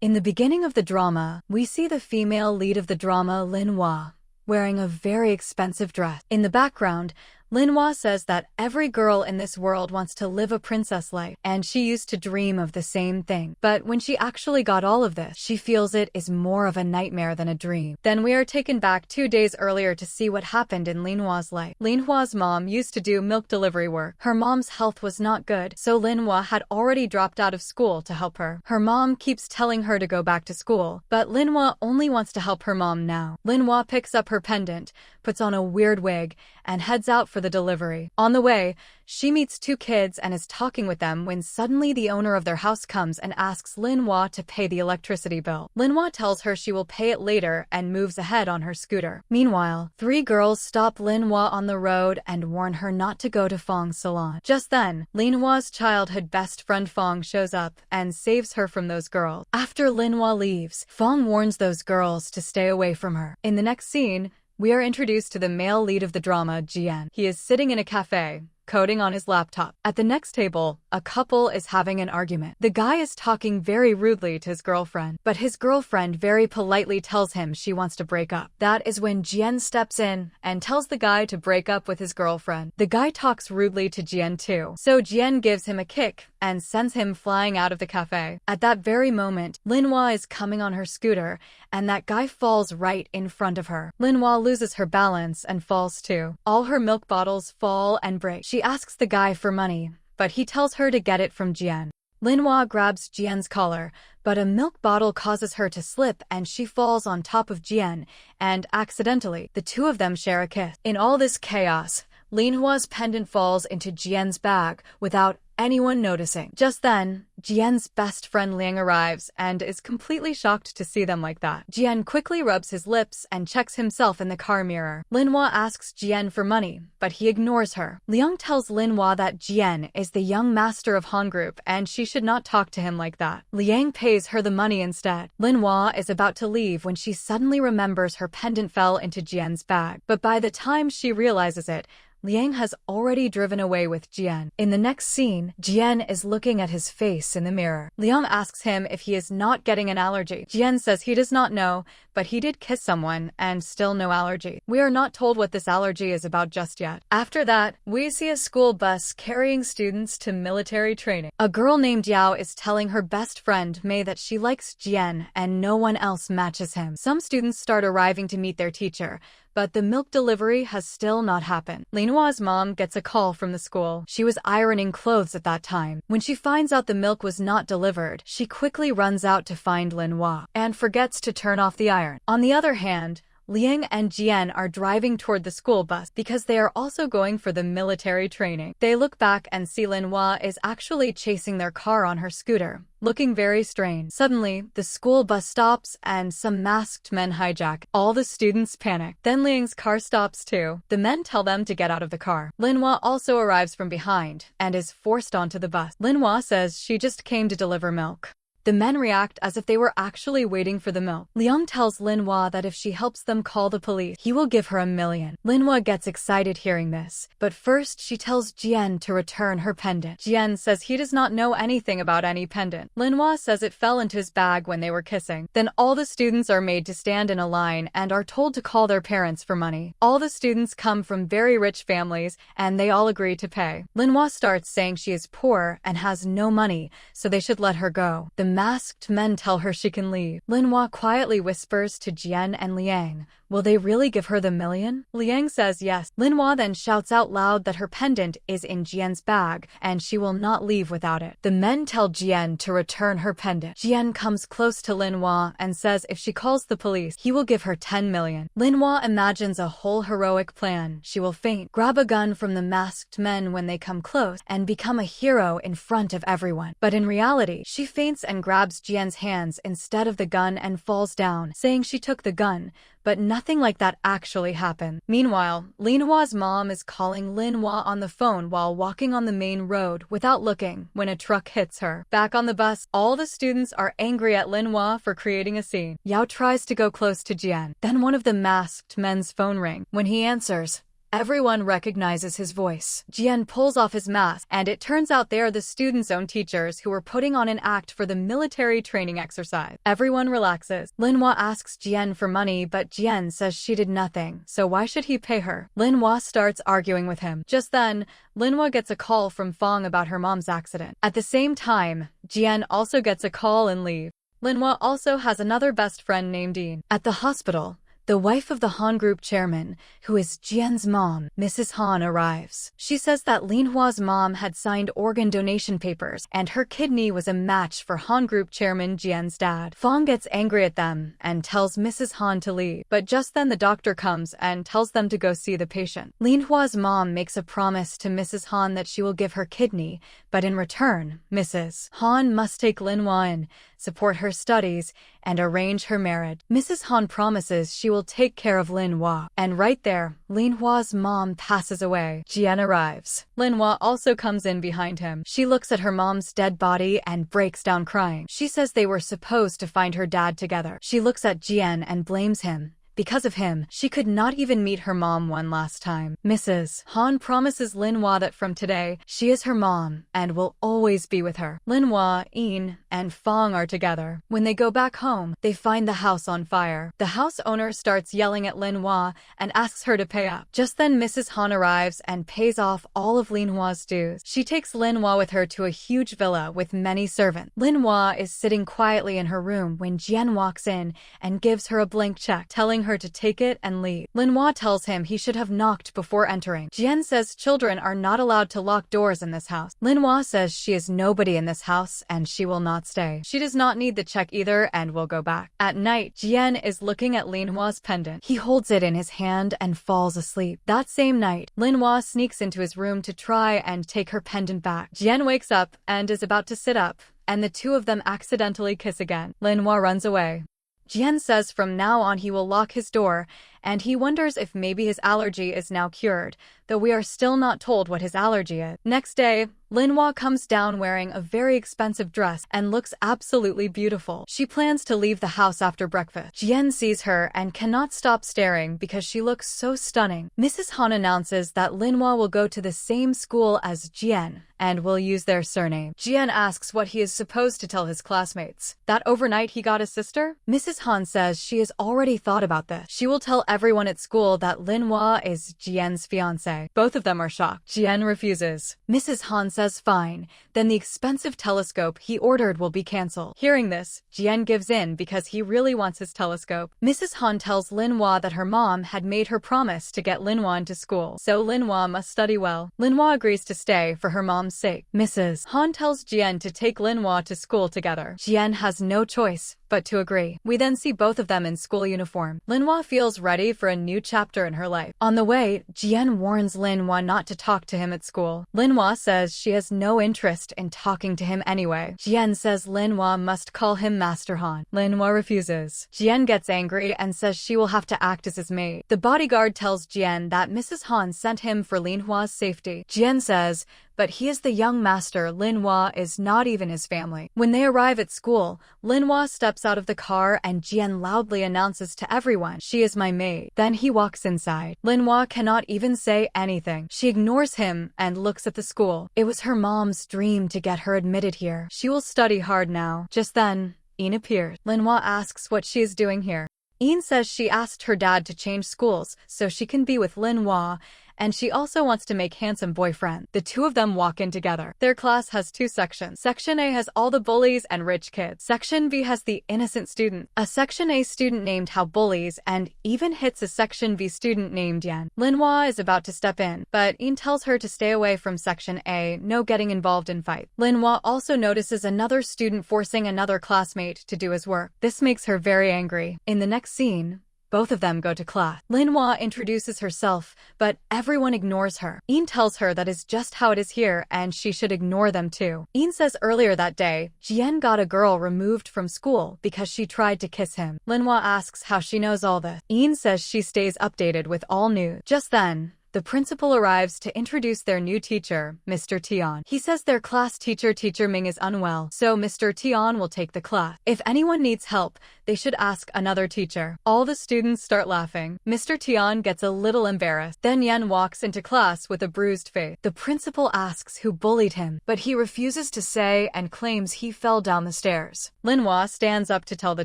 In the beginning of the drama, we see the female lead of the drama, Linwa, wearing a very expensive dress. In the background, Linwa says that every girl in this world wants to live a princess life, and she used to dream of the same thing. But when she actually got all of this, she feels it is more of a nightmare than a dream. Then we are taken back 2 days earlier to see what happened in Linwa's life. Linwa's mom used to do milk delivery work. Her mom's health was not good, so Linwa had already dropped out of school to help her. Her mom keeps telling her to go back to school, but Linwa only wants to help her mom now. Linwa picks up her pendant, puts on a weird wig, and heads out for the delivery. On the way, she meets 2 kids and is talking with them when suddenly the owner of their house comes and asks Linwa to pay the electricity bill. Linwa tells her she will pay it later and moves ahead on her scooter. Meanwhile, 3 girls stop Linwa on the road and warn her not to go to Fong's salon. Just then, Linwa's childhood best friend Fong shows up and saves her from those girls. After Linwa leaves, Fong warns those girls to stay away from her. In the next scene, we are introduced to the male lead of the drama, Jien. He is sitting in a cafe, coding on his laptop. At the next table, a couple is having an argument. The guy is talking very rudely to his girlfriend, but his girlfriend very politely tells him she wants to break up. That is when Jien steps in and tells the guy to break up with his girlfriend. The guy talks rudely to Jien too, so Jien gives him a kick and sends him flying out of the cafe. At that very moment, Linwa is coming on her scooter, and that guy falls right in front of her. Linwa loses her balance and falls too. All her milk bottles fall and break. She asks the guy for money, but he tells her to get it from Jien. Linwa grabs Jien's collar, but a milk bottle causes her to slip and she falls on top of Jien, and accidentally, the 2 of them share a kiss. In all this chaos, Linwa's pendant falls into Jien's bag without anyone noticing. Just then, Jien's best friend Liang arrives and is completely shocked to see them like that. Jien quickly rubs his lips and checks himself in the car mirror. Linwa asks Jien for money, but he ignores her. Liang tells Linwa that Jien is the young master of Han Group and she should not talk to him like that. Liang pays her the money instead. Linwa is about to leave when she suddenly remembers her pendant fell into Jien's bag. But by the time she realizes it, Liang has already driven away with Jien. In the next scene, Jien is looking at his face in the mirror. Liang asks him if he is not getting an allergy. Jien says he does not know, but he did kiss someone and still no allergy. We are not told what this allergy is about just yet. After that, we see a school bus carrying students to military training. A girl named Yao is telling her best friend Mei that she likes Jien and no one else matches him. Some students start arriving to meet their teacher, but the milk delivery has still not happened. Linwa's mom gets a call from the school. She was ironing clothes at that time. When she finds out the milk was not delivered, she quickly runs out to find Linwa and forgets to turn off the iron. On the other hand, Liang and Jien are driving toward the school bus because they are also going for the military training. They look back and see Linwa is actually chasing their car on her scooter, looking very strange. Suddenly, the school bus stops and some masked men hijack. All the students panic. Then Liang's car stops too. The men tell them to get out of the car. Linwa also arrives from behind and is forced onto the bus. Linwa says she just came to deliver milk. The men react as if they were actually waiting for the milk. Liang tells Linwa that if she helps them call the police, he will give her $1 million. Linwa gets excited hearing this, but first she tells Jien to return her pendant. Jien says he does not know anything about any pendant. Linwa says it fell into his bag when they were kissing. Then all the students are made to stand in a line and are told to call their parents for money. All the students come from very rich families and they all agree to pay. Linwa starts saying she is poor and has no money, so they should let her go. The masked men tell her she can leave. Linwa quietly whispers to Jien and Liang, will they really give her the $1 million? Liang says yes. Linwa then shouts out loud that her pendant is in Jien's bag and she will not leave without it. The men tell Jien to return her pendant. Jien comes close to Linwa and says if she calls the police, he will give her $10 million. Linwa imagines a whole heroic plan. She will faint, grab a gun from the masked men when they come close, and become a hero in front of everyone. But in reality, she faints and grabs Jien's hands instead of the gun and falls down, saying she took the gun, but nothing like that actually happened. Meanwhile, Linwa's mom is calling Linwa on the phone while walking on the main road without looking when a truck hits her. Back on the bus, all the students are angry at Linwa for creating a scene. Yao tries to go close to Jien. Then one of the masked men's phone rings. When he answers, Everyone recognizes his voice. Jien pulls off his mask, and it turns out they are the students' own teachers who were putting on an act for the military training exercise. Everyone relaxes. Linwa asks Jien for money, but Jien says she did nothing, so why should he pay her? Linwa starts arguing with him. Just then, Linwa gets a call from Fong about her mom's accident. At the same time, Jien also gets a call and leaves. Linwa also has another best friend named Dean. At the hospital, the wife of the Han Group chairman, who is Jien's mom, Mrs. Han, arrives. She says that Linhua's mom had signed organ donation papers, and her kidney was a match for Han Group chairman Jien's dad. Fong gets angry at them and tells Mrs. Han to leave, but just then the doctor comes and tells them to go see the patient. Linhua's mom makes a promise to Mrs. Han that she will give her kidney, but in return, Mrs. Han must take Linhua in, support her studies, and arrange her marriage. Mrs. Han promises she will take care of Linhua, and right there, Linhua's mom passes away. Jien arrives. Linhua also comes in behind him. She looks at her mom's dead body and breaks down crying. She says they were supposed to find her dad together. She looks at Jien and blames him. Because of him, she could not even meet her mom one last time. Mrs. Han promises Linhua that from today, she is her mom and will always be with her. Linhua, Yin, and Fong are together. When they go back home, they find the house on fire. The house owner starts yelling at Linhua and asks her to pay up. Just then Mrs. Han arrives and pays off all of Linhua's dues. She takes Linhua with her to a huge villa with many servants. Linhua is sitting quietly in her room when Jien walks in and gives her a blank check, telling her to take it and leave. Linhua tells him he should have knocked before entering. Jien says children are not allowed to lock doors in this house. Linhua says she is nobody in this house and she will not stay. She does not need the check either and will go back. At night, Jien is looking at Linhua's pendant. He holds it in his hand and falls asleep. That same night, Linhua sneaks into his room to try and take her pendant back. Jien wakes up and is about to sit up, and the two of them accidentally kiss again. Linhua runs away. Jien says from now on he will lock his door, and he wonders if maybe his allergy is now cured, though we are still not told what his allergy is. Next day, Linhua comes down wearing a very expensive dress and looks absolutely beautiful. She plans to leave the house after breakfast. Jien sees her and cannot stop staring because she looks so stunning. Mrs. Han announces that Linhua will go to the same school as Jien and will use their surname. Jien asks what he is supposed to tell his classmates. That overnight he got a sister? Mrs. Han says she has already thought about this. She will tell everyone at school that Linhua is Jien's fiancé. Both of them are shocked. Jien refuses. Mrs. Han says fine, then the expensive telescope he ordered will be cancelled. Hearing this, Jien gives in because he really wants his telescope. Mrs. Han tells Linhua that her mom had made her promise to get Linhua into school, so Linhua must study well. Linhua agrees to stay for her mom's sake. Mrs. Han tells Jien to take Linhua to school together. Jien has no choice but to agree. We then see both of them in school uniform. Linhua feels ready for a new chapter in her life. On the way, Jien warns Linhua not to talk to him at school. Linhua says she has no interest in talking to him anyway. Jien says Linhua must call him Master Han. Linhua refuses. Jien gets angry and says she will have to act as his maid. The bodyguard tells Jien that Mrs. Han sent him for Linhua's safety. Jien says, but he is the young master. Linhua is not even his family. When they arrive at school, Linhua steps out of the car and Jien loudly announces to everyone, she is my maid. Then he walks inside. Linhua cannot even say anything. She ignores him and looks at the school. It was her mom's dream to get her admitted here. She will study hard now. Just then, Yin appears. Linhua asks what she is doing here. Yin says she asked her dad to change schools so she can be with Linhua, and she also wants to make handsome boyfriend. The two of them walk in together. Their class has two sections. Section A has all the bullies and rich kids. Section B has the innocent student. A Section A student named How bullies and even hits a Section B student named Yan. Linhua is about to step in, but Yin tells her to stay away from Section A, no getting involved in fight. Linhua also notices another student forcing another classmate to do his work. This makes her very angry. In the next scene, both of them go to class. Linhua introduces herself, but everyone ignores her. Yin tells her that is just how it is here and she should ignore them too. Yin says earlier that day, Jien got a girl removed from school because she tried to kiss him. Linhua asks how she knows all this. Yin says she stays updated with all news. Just then, the principal arrives to introduce their new teacher, Mr. Tian. He says their class teacher, Teacher Ming, is unwell, so Mr. Tian will take the class. If anyone needs help, They should ask another teacher. All the students start laughing. Mr. Tian gets a little embarrassed. Then Jien walks into class with a bruised face. The principal asks who bullied him, but he refuses to say and claims he fell down the stairs. Linwa stands up to tell the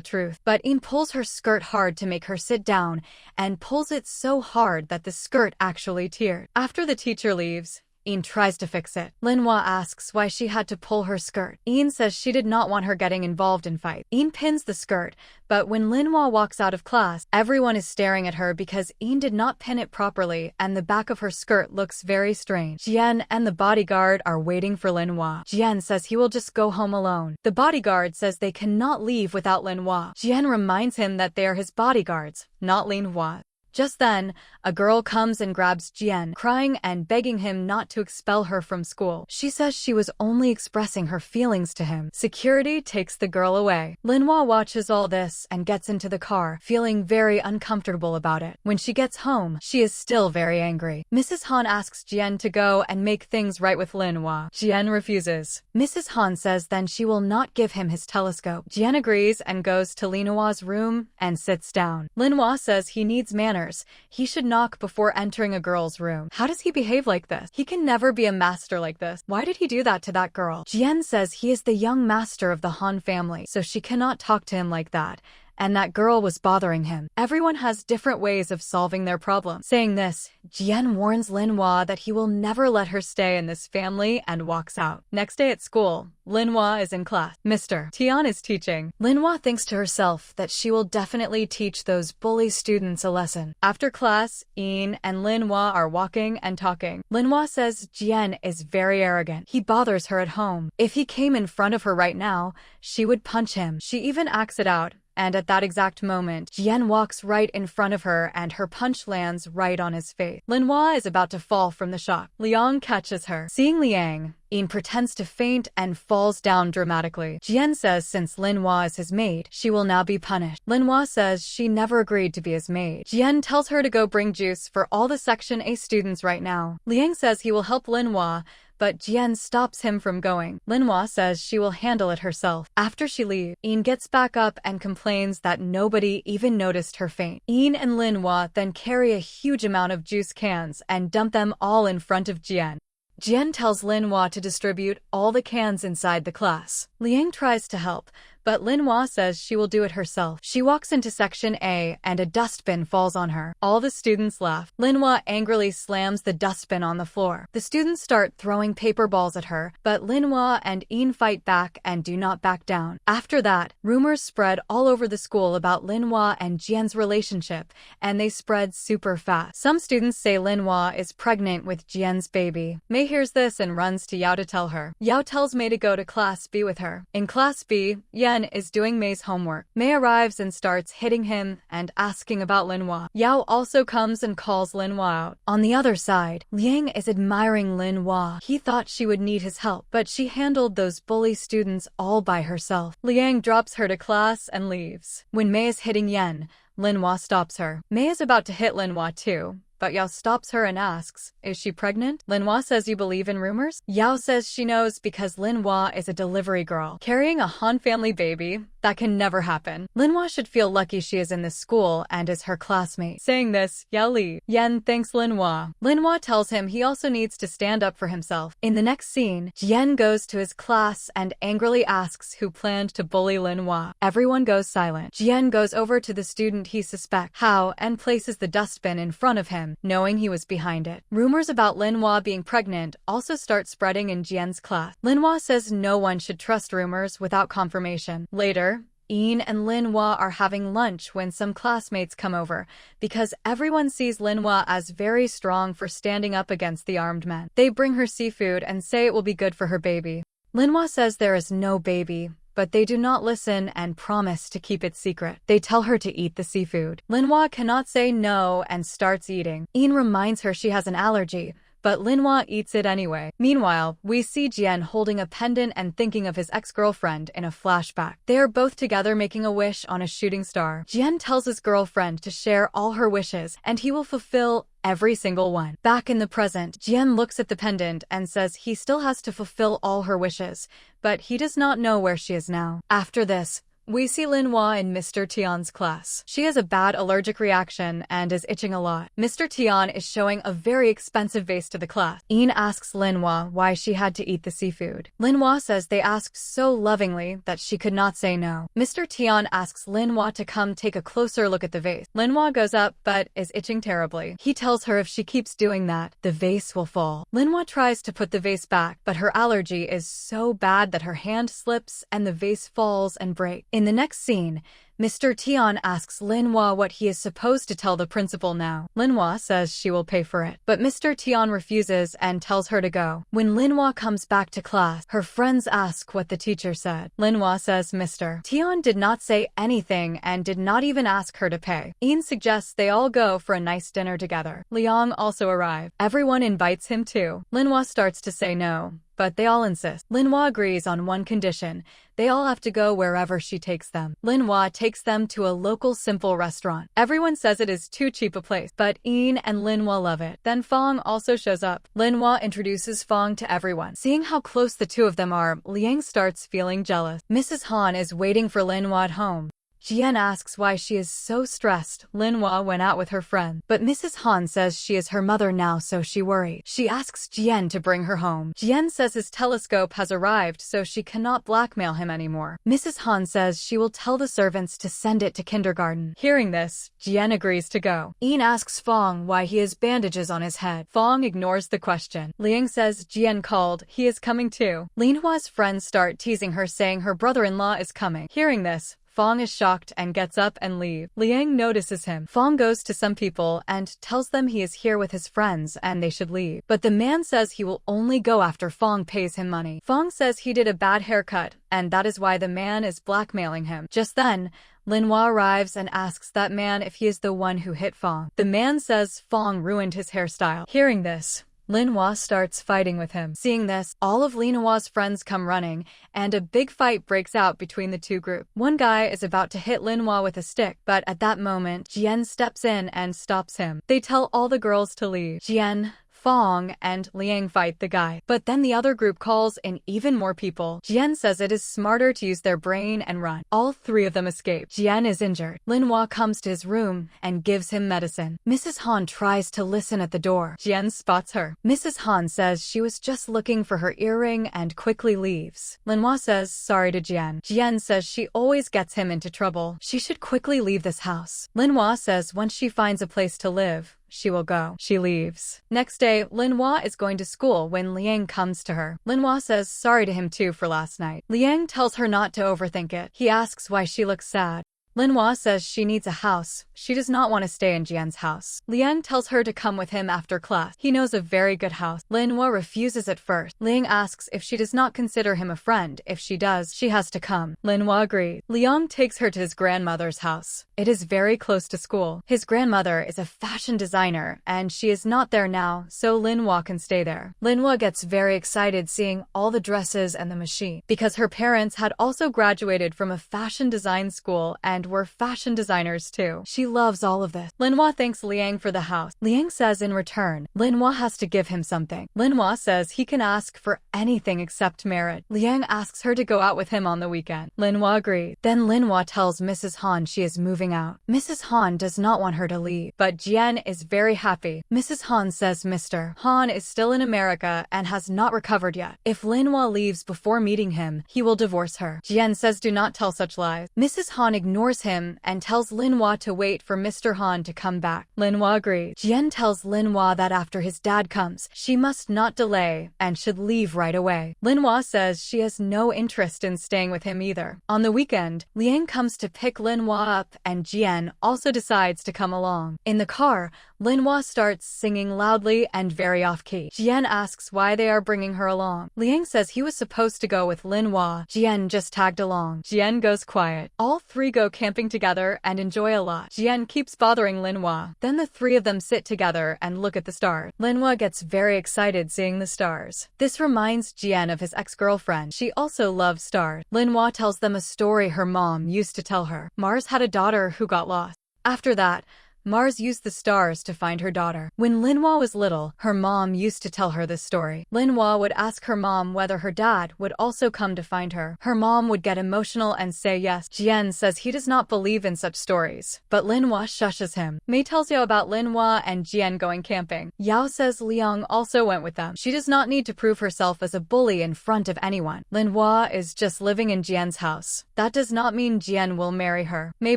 truth, but Jien pulls her skirt hard to make her sit down and pulls it so hard that the skirt actually tears. After the teacher leaves, Jien tries to fix it. Linwa asks why she had to pull her skirt. Jien says she did not want her getting involved in fight. Jien pins the skirt, but when Linwa walks out of class, everyone is staring at her because Jien did not pin it properly and the back of her skirt looks very strange. Jien and the bodyguard are waiting for Linwa. Jien says he will just go home alone. The bodyguard says they cannot leave without Linwa. Jien reminds him that they are his bodyguards, not Linwa. Just then, a girl comes and grabs Jien, crying and begging him not to expel her from school. She says she was only expressing her feelings to him. Security takes the girl away. Linwa watches all this and gets into the car, feeling very uncomfortable about it. When she gets home, she is still very angry. Mrs. Han asks Jien to go and make things right with Linwa. Jien refuses. Mrs. Han says then she will not give him his telescope. Jien agrees and goes to Linwa's room and sits down. Linwa says he needs manners. He should knock before entering a girl's room. How does he behave like this? He can never be a master like this. Why did he do that to that girl? Jien says he is the young master of the Han family, so she cannot talk to him like that. And that girl was bothering him. Everyone has different ways of solving their problem. Saying this, Jien warns Linwa that he will never let her stay in this family and walks out. Next day at school, Linwa is in class. Mr. Tian is teaching. Linwa thinks to herself that she will definitely teach those bully students a lesson. After class, Jien and Linwa are walking and talking. Linwa says Jien is very arrogant. He bothers her at home. If he came in front of her right now, she would punch him. She even acts it out. And at that exact moment, Jien walks right in front of her and her punch lands right on his face. Linwa is about to fall from the shock. Liang catches her. Seeing Liang, Jien pretends to faint and falls down dramatically. Jien says since Linwa is his maid, she will now be punished. Linwa says she never agreed to be his maid. Jien tells her to go bring juice for all the Section A students right now. Liang says he will help Linwa, but Jien stops him from going. Linwa says she will handle it herself. After she leaves, Jien gets back up and complains that nobody even noticed her faint. Jien and Linwa then carry a huge amount of juice cans and dump them all in front of Jien. Jien tells Linwa to distribute all the cans inside the class. Liang tries to help, but Linwa says she will do it herself. She walks into Section A and a dustbin falls on her. All the students laugh. Linwa angrily slams the dustbin on the floor. The students start throwing paper balls at her, but Linwa and Jien fight back and do not back down. After that, rumors spread all over the school about Linwa and Jien's relationship, and they spread super fast. Some students say Linwa is pregnant with Jien's baby. Mei hears this and runs to Yao to tell her. Yao tells Mei to go to Class B with her. In Class B, Jien is doing Mei's homework. Mei arrives and starts hitting him and asking about Linwa. Yao also comes and calls Linwa out. On the other side, Liang is admiring Linwa. He thought she would need his help, but she handled those bully students all by herself. Liang drops her to class and leaves. When Mei is hitting Jien, Linwa stops her. Mei is about to hit Linwa too, but Yao stops her and asks, is she pregnant? Linwa says you believe in rumors? Yao says she knows because Linwa is a delivery girl. Carrying a Han family baby, that can never happen. Linwa should feel lucky she is in this school and is her classmate. Saying this, Yao leaves. Jien thanks Linwa. Linwa tells him he also needs to stand up for himself. In the next scene, Jien goes to his class and angrily asks who planned to bully Linwa. Everyone goes silent. Jien goes over to the student he suspects, Hao, and places the dustbin in front of him, knowing he was behind it. Rumors about Linwa being pregnant also start spreading in Jien's class. Linwa says no one should trust rumors without confirmation. Later, Jien and Linwa are having lunch when some classmates come over, because everyone sees Linwa as very strong for standing up against the armed men. They bring her seafood and say it will be good for her baby. Linwa says there is no baby, but they do not listen and promise to keep it secret. They tell her to eat the seafood. Linwa cannot say no and starts eating. Jien reminds her she has an allergy, but Linwa eats it anyway. Meanwhile, we see Jien holding a pendant and thinking of his ex-girlfriend in a flashback. They are both together making a wish on a shooting star. Jien tells his girlfriend to share all her wishes, and he will fulfill every single one. Back in the present, Jien looks at the pendant and says he still has to fulfill all her wishes, but he does not know where she is now. After this, We see Linwa in Mr. Tian's class. She has a bad allergic reaction and is itching a lot. Mr. Tian is showing a very expensive vase to the class. Jien asks Linwa why she had to eat the seafood. Linwa says they asked so lovingly that she could not say no. Mr. Tian asks Linwa to come take a closer look at the vase. Linwa goes up but is itching terribly. He tells her if she keeps doing that, the vase will fall. Linwa tries to put the vase back, but her allergy is so bad that her hand slips and the vase falls and breaks. In the next scene, Mr. Tian asks Linwa what he is supposed to tell the principal now. Linwa says she will pay for it, but Mr. Tian refuses and tells her to go. When Linwa comes back to class, her friends ask what the teacher said. Linwa says Mr. Tian did not say anything and did not even ask her to pay. Jien suggests they all go for a nice dinner together. Liang also arrives. Everyone invites him too. Linwa starts to say no, but they all insist. Linwa agrees on one condition. They all have to go wherever she takes them. Linwa takes them to a local simple restaurant. Everyone says it is too cheap a place, but Jien and Linwa love it. Then Fong also shows up. Linwa introduces Fong to everyone. Seeing how close the two of them are, Liang starts feeling jealous. Mrs. Han is waiting for Linwa at home. Jien asks why she is so stressed. Linwa went out with her friend, but Mrs. Han says she is her mother now, so she worried. She asks Jien to bring her home. Jien says his telescope has arrived, so she cannot blackmail him anymore. Mrs. Han says she will tell the servants to send it to kindergarten. Hearing this, Jien agrees to go. Jien asks Fong why he has bandages on his head. Fong ignores the question. Liang says Jien called. He is coming too. Linhua's friends start teasing her, saying her brother-in-law is coming. Hearing this, Fong is shocked and gets up and leaves. Liang notices him. Fong goes to some people and tells them he is here with his friends and they should leave. But the man says he will only go after Fong pays him money. Fong says he did a bad haircut and that is why the man is blackmailing him. Just then, Linwa arrives and asks that man if he is the one who hit Fong. The man says Fong ruined his hairstyle. Hearing this, Linwa starts fighting with him. Seeing this, all of Linwa's friends come running, and a big fight breaks out between the two groups. One guy is about to hit Linwa with a stick, but at that moment, Jien steps in and stops him. They tell all the girls to leave. Jien, Fong, and Liang fight the guy. But then the other group calls in even more people. Jien says it is smarter to use their brain and run. All three of them escape. Jien is injured. Linwa comes to his room and gives him medicine. Mrs. Han tries to listen at the door. Jien spots her. Mrs. Han says she was just looking for her earring and quickly leaves. Linwa says sorry to Jien. Jien says she always gets him into trouble. She should quickly leave this house. Linwa says once she finds a place to live, she will go. She leaves. Next day, Linwa is going to school when Liang comes to her. Linwa says sorry to him too for last night. Liang tells her not to overthink it. He asks why she looks sad. Linwa says she needs a house. She does not want to stay in Jien's house. Liang tells her to come with him after class. He knows a very good house. Linwa refuses at first. Liang asks if she does not consider him a friend. If she does, she has to come. Linwa agrees. Liang takes her to his grandmother's house. It is very close to school. His grandmother is a fashion designer, and she is not there now, so Linwa can stay there. Linwa gets very excited seeing all the dresses and the machine, because her parents had also graduated from a fashion design school and were fashion designers too. She loves all of this. Linwa thanks Liang for the house. Liang says in return, Linwa has to give him something. Linwa says he can ask for anything except marriage. Liang asks her to go out with him on the weekend. Linwa agrees. Then Linwa tells Mrs. Han she is moving out. Mrs. Han does not want her to leave, but Jien is very happy. Mrs. Han says Mr. Han is still in America and has not recovered yet. If Linwa leaves before meeting him, he will divorce her. Jien says do not tell such lies. Mrs. Han ignores him and tells Linwa to wait for Mr. Han to come back. Linwa agrees. Jien tells Linwa that after his dad comes, she must not delay and should leave right away. Linwa says she has no interest in staying with him either. On the weekend, Liang comes to pick Linwa up and Jien also decides to come along. In the car, Linwa starts singing loudly and very off-key. Jien asks why they are bringing her along. Liang says he was supposed to go with Linwa. Jien just tagged along. Jien goes quiet. All three go camping together and enjoy a lot. Jien keeps bothering Linwa. Then the three of them sit together and look at the stars. Linwa gets very excited seeing the stars. This reminds Jien of his ex-girlfriend. She also loves stars. Linwa tells them a story her mom used to tell her. Mars had a daughter who got lost. After that, Mars used the stars to find her daughter. When Linwa was little, her mom used to tell her this story. Linwa would ask her mom whether her dad would also come to find her. Her mom would get emotional and say yes. Jien says he does not believe in such stories, but Linwa shushes him. Mei tells Yao about Linwa and Jien going camping. Yao says Liang also went with them. She does not need to prove herself as a bully in front of anyone. Linwa is just living in Jien's house. That does not mean Jien will marry her. Mei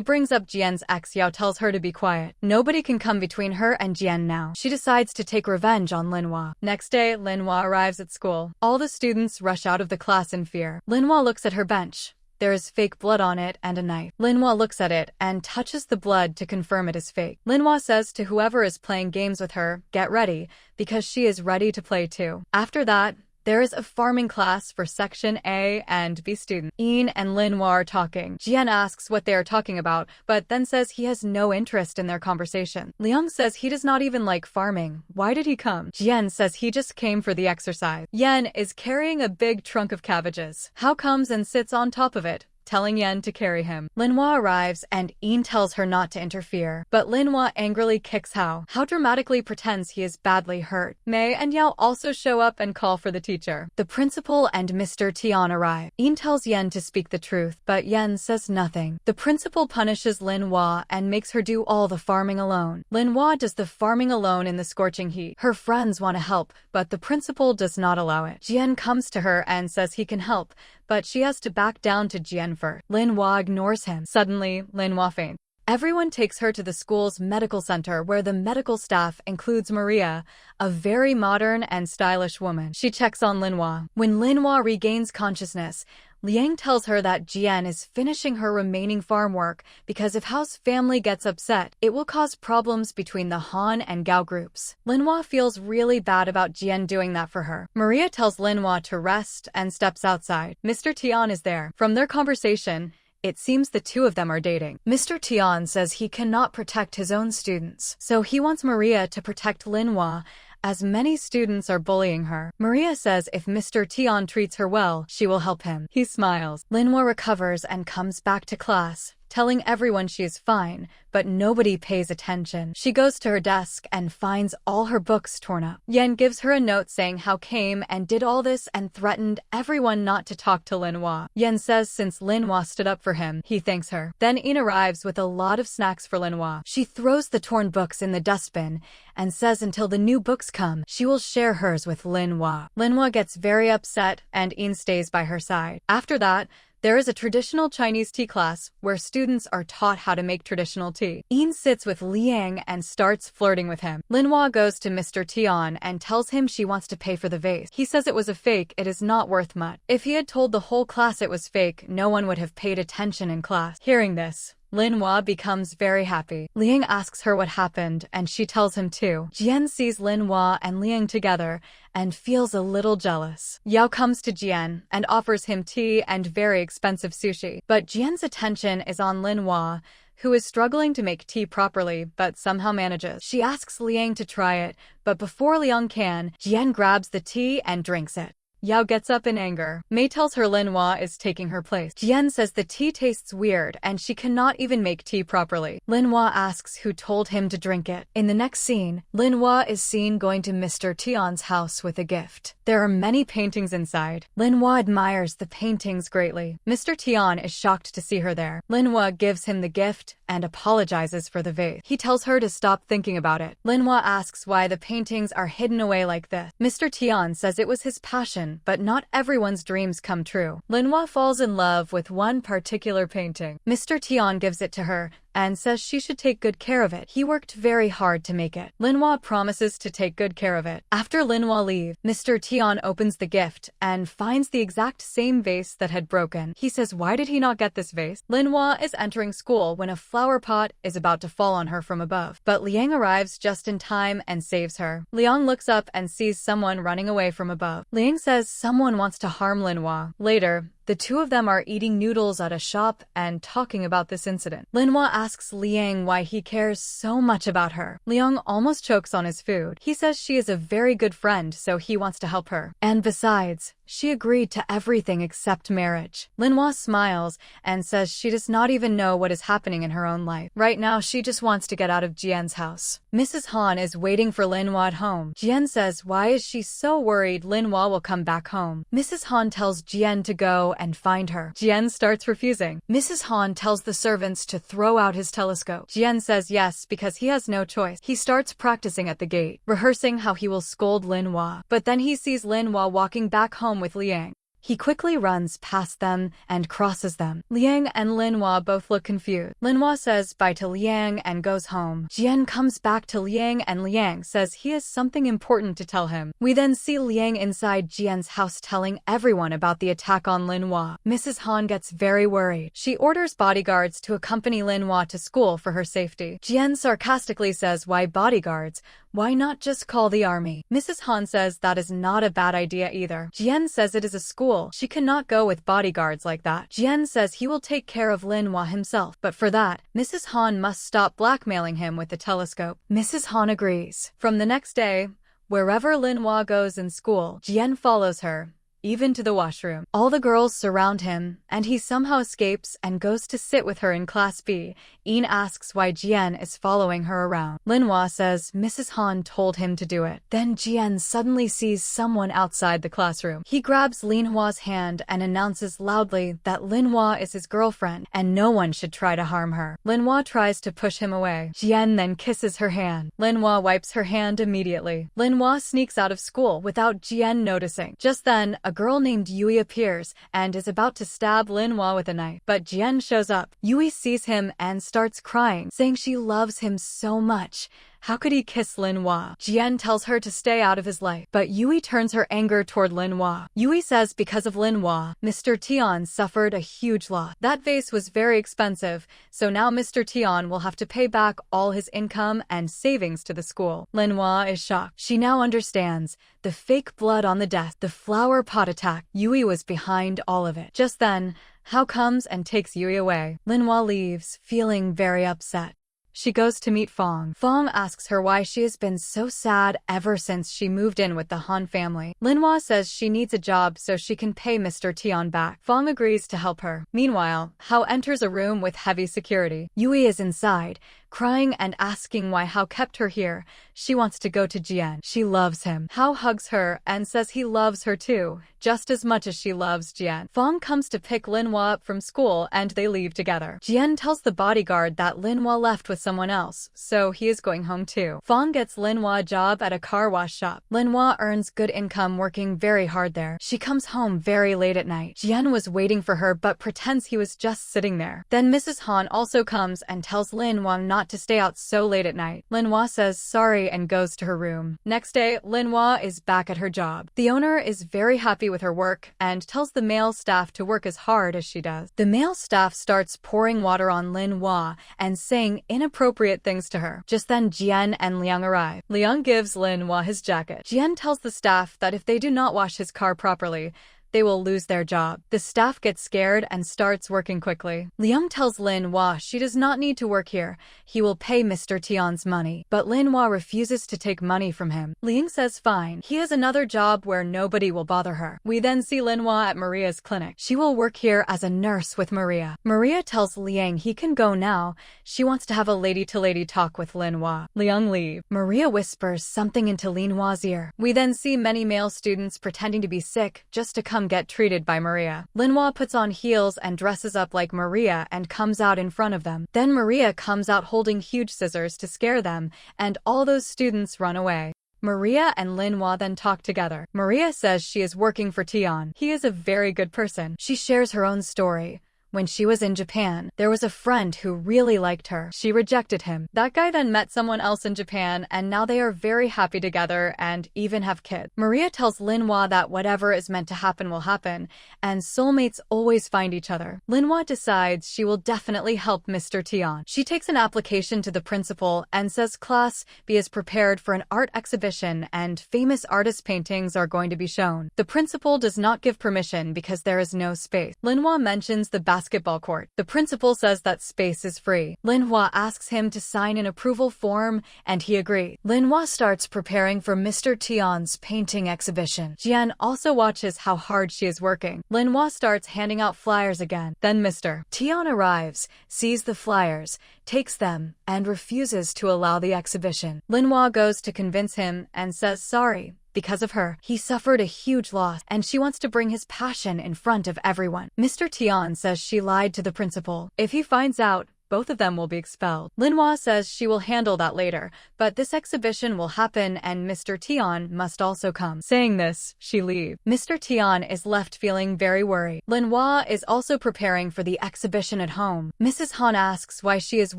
brings up Jien's ex. Yao tells her to be quiet. Nobody can come between her and Jien now. She decides to take revenge on Linwa. Next day, Linwa arrives at school. All the students rush out of the class in fear. Linwa looks at her bench. There is fake blood on it and a knife. Linwa looks at it and touches the blood to confirm it is fake. Linwa says to whoever is playing games with her, "Get ready," because she is ready to play too. After that, there is a farming class for Section A and B students. Jien and Linwa are talking. Jien asks what they are talking about, but then says he has no interest in their conversation. Liang says he does not even like farming. Why did he come? Jien says he just came for the exercise. Jien is carrying a big trunk of cabbages. Hao comes and sits on top of it, telling Jien to carry him. Linwa arrives and Jien tells her not to interfere, but Linwa angrily kicks Hao. Hao dramatically pretends he is badly hurt. Mei and Yao also show up and call for the teacher. The principal and Mr. Tian arrive. Jien tells Jien to speak the truth, but Jien says nothing. The principal punishes Linwa and makes her do all the farming alone. Linwa does the farming alone in the scorching heat. Her friends want to help, but the principal does not allow it. Jien comes to her and says he can help, but she has to back down to Jien first. Linwa ignores him. Suddenly, Linwa faints. Everyone takes her to the school's medical center where the medical staff includes Maria, a very modern and stylish woman. She checks on Linwa. When Linwa regains consciousness, Liang tells her that Jien is finishing her remaining farm work because if Hao's family gets upset, it will cause problems between the Han and Gao groups. Linwa feels really bad about Jien doing that for her. Maria tells Linwa to rest and steps outside. Mr. Tian is there. From their conversation, it seems the two of them are dating. Mr. Tian says he cannot protect his own students, so he wants Maria to protect Linwa, as many students are bullying her. Maria says if Mr. Tian treats her well, she will help him. He smiles. Linwa recovers and comes back to class, telling everyone she is fine, but nobody pays attention. She goes to her desk and finds all her books torn up. Jien gives her a note saying how came and did all this and threatened everyone not to talk to Linwa. Jien says since Linwa stood up for him, he thanks her. Then Jien arrives with a lot of snacks for Linwa. She throws the torn books in the dustbin and says until the new books come, she will share hers with Linwa. Linwa gets very upset and Jien stays by her side. After that, there is a traditional Chinese tea class where students are taught how to make traditional tea. Jien sits with Liang and starts flirting with him. Linwa goes to Mr. Tian and tells him she wants to pay for the vase. He says it was a fake, it is not worth much. If he had told the whole class it was fake, no one would have paid attention in class. Hearing this, Linwa becomes very happy. Liang asks her what happened, and she tells him too. Jien sees Linwa and Liang together and feels a little jealous. Yao comes to Jien and offers him tea and very expensive sushi. But Jien's attention is on Linwa, who is struggling to make tea properly but somehow manages. She asks Liang to try it, but before Liang can, Jien grabs the tea and drinks it. Yao gets up in anger. Mei tells her Linwa is taking her place. Jien says the tea tastes weird and she cannot even make tea properly. Linwa asks who told him to drink it. In the next scene, Linwa is seen going to Mr. Tian's house with a gift. There are many paintings inside. Linwa admires the paintings greatly. Mr. Tian is shocked to see her there. Linwa gives him the gift and apologizes for the vase. He tells her to stop thinking about it. Linwa asks why the paintings are hidden away like this. Mr. Tian says it was his passion, but not everyone's dreams come true. Linwa falls in love with one particular painting. Mr. Tian gives it to her and says she should take good care of it. He worked very hard to make it. Linwa promises to take good care of it. After Linwa leaves, Mr. Tian opens the gift and finds the exact same vase that had broken. He says why did he not get this vase? Linwa is entering school when a flower pot is about to fall on her from above. But Liang arrives just in time and saves her. Liang looks up and sees someone running away from above. Liang says someone wants to harm Linwa. Later, the two of them are eating noodles at a shop and talking about this incident. Linwa asks Liang why he cares so much about her. Liang almost chokes on his food. He says she is a very good friend, so he wants to help her. And besides, She agreed to everything except marriage. Linwa smiles and says she does not even know what is happening in her own life. Right now, she just wants to get out of Jien's house. Mrs. Han is waiting for Linwa at home. Jien says why is she so worried Linwa will come back home. Mrs. Han tells Jien to go and find her. Jien starts refusing. Mrs. Han tells the servants to throw out his telescope. Jien says yes because he has no choice. He starts practicing at the gate, rehearsing how he will scold Linwa. But then he sees Linwa walking back home with Liang. He quickly runs past them and crosses them. Liang and Linwa both look confused. Linwa says bye to Liang and goes home. Jien comes back to Liang and Liang says he has something important to tell him. We then see Liang inside Jien's house telling everyone about the attack on Linwa. Mrs. Han gets very worried. She orders bodyguards to accompany Linwa to school for her safety. Jien sarcastically says why bodyguards? Why not just call the army? Mrs. Han says that is not a bad idea either. Jien says it is a school. She cannot go with bodyguards like that. Jien says he will take care of Linwa himself, but for that, Mrs. Han must stop blackmailing him with the telescope. Mrs. Han agrees. From the next day, wherever Linwa goes in school, Jien follows her, even to the washroom. All the girls surround him, and he somehow escapes and goes to sit with her in Class B. Een asks why Jien is following her around. Linwa says Mrs. Han told him to do it. Then Jien suddenly sees someone outside the classroom. He grabs Linwa's hand and announces loudly that Linwa is his girlfriend and no one should try to harm her. Linwa tries to push him away. Jien then kisses her hand. Linwa wipes her hand immediately. Linwa sneaks out of school without Jien noticing. Just then, a girl named Yui appears and is about to stab Linwa with a knife, but Jien shows up. Yui sees him and starts crying, saying she loves him so much. How could he kiss Linwa? Jien tells her to stay out of his life, but Yui turns her anger toward Linwa. Yui says because of Linwa, Mr. Tian suffered a huge loss. That vase was very expensive, so now Mr. Tian will have to pay back all his income and savings to the school. Linwa is shocked. She now understands the fake blood on the desk, the flower pot attack. Yui was behind all of it. Just then, Hao comes and takes Yui away. Linwa leaves, feeling very upset. She goes to meet Fong. Fong asks her why she has been so sad ever since she moved in with the Han family. Linwa says she needs a job so she can pay Mr. Tian back. Fong agrees to help her. Meanwhile, Hao enters a room with heavy security. Yui is inside, crying and asking why Hao kept her here. She wants to go to Jien. She loves him. Hao hugs her and says he loves her too, just as much as she loves Jien. Fong comes to pick Linwa up from school and they leave together. Jien tells the bodyguard that Linwa left with someone else, so he is going home too. Fong gets Linwa a job at a car wash shop. Linwa earns good income working very hard there. She comes home very late at night. Jien was waiting for her but pretends he was just sitting there. Then Mrs. Han also comes and tells Linwa not to stay out so late at night. Linwa says sorry and goes to her room. Next day, Linwa is back at her job. The owner is very happy with her work and tells the male staff to work as hard as she does. The male staff starts pouring water on Linwa and saying inappropriate things to her. Just then Jien and Liang arrive. Liang gives Linwa his jacket. Jien tells the staff that if they do not wash his car properly, they will lose their job. The staff gets scared and starts working quickly. Liang tells Linwa she does not need to work here. He will pay Mr. Tian's money. But Linwa refuses to take money from him. Liang says fine. He has another job where nobody will bother her. We then see Linwa at Maria's clinic. She will work here as a nurse with Maria. Maria tells Liang he can go now. She wants to have a lady-to-lady talk with Linwa. Liang leaves. Maria whispers something into Linwa's ear. We then see many male students pretending to be sick just to come get treated by Maria. Linwa puts on heels and dresses up like Maria and comes out in front of them. Then Maria comes out holding huge scissors to scare them, and all those students run away. Maria and Linwa then talk together. Maria says she is working for Tian. He is a very good person. She shares her own story. When she was in Japan, there was a friend who really liked her. She rejected him. That guy then met someone else in Japan, and now they are very happy together and even have kids. Maria tells Linwa that whatever is meant to happen will happen, and soulmates always find each other. Linwa decides she will definitely help Mr. Tian. She takes an application to the principal and says Class B is prepared for an art exhibition and famous artist paintings are going to be shown. The principal does not give permission because there is no space. Linwa mentions the basketball court. The principal says that space is free. Linwa asks him to sign an approval form, and he agrees. Linwa starts preparing for Mr. Tian's painting exhibition. Jien also watches how hard she is working. Linwa starts handing out flyers again. Then Mr. Tian arrives, sees the flyers, takes them, and refuses to allow the exhibition. Linwa goes to convince him and says sorry. Because of her, he suffered a huge loss, and she wants to bring his passion in front of everyone. Mr. Tian says she lied to the principal. If he finds out, both of them will be expelled. Linwa says she will handle that later, but this exhibition will happen and Mr. Tian must also come. Saying this, she leaves. Mr. Tian is left feeling very worried. Linwa is also preparing for the exhibition at home. Mrs. Han asks why she is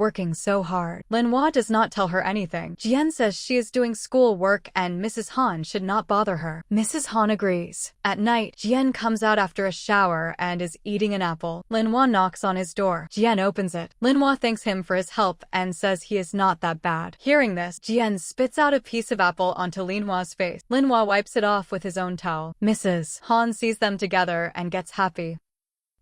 working so hard. Linwa does not tell her anything. Jien says she is doing school work and Mrs. Han should not bother her. Mrs. Han agrees. At night, Jien comes out after a shower and is eating an apple. Linwa knocks on his door. Jien opens it. Linwa thanks him for his help and says he is not that bad. Hearing this, Jien spits out a piece of apple onto Linwa's face. Linwa wipes it off with his own towel. Mrs. Han sees them together and gets happy.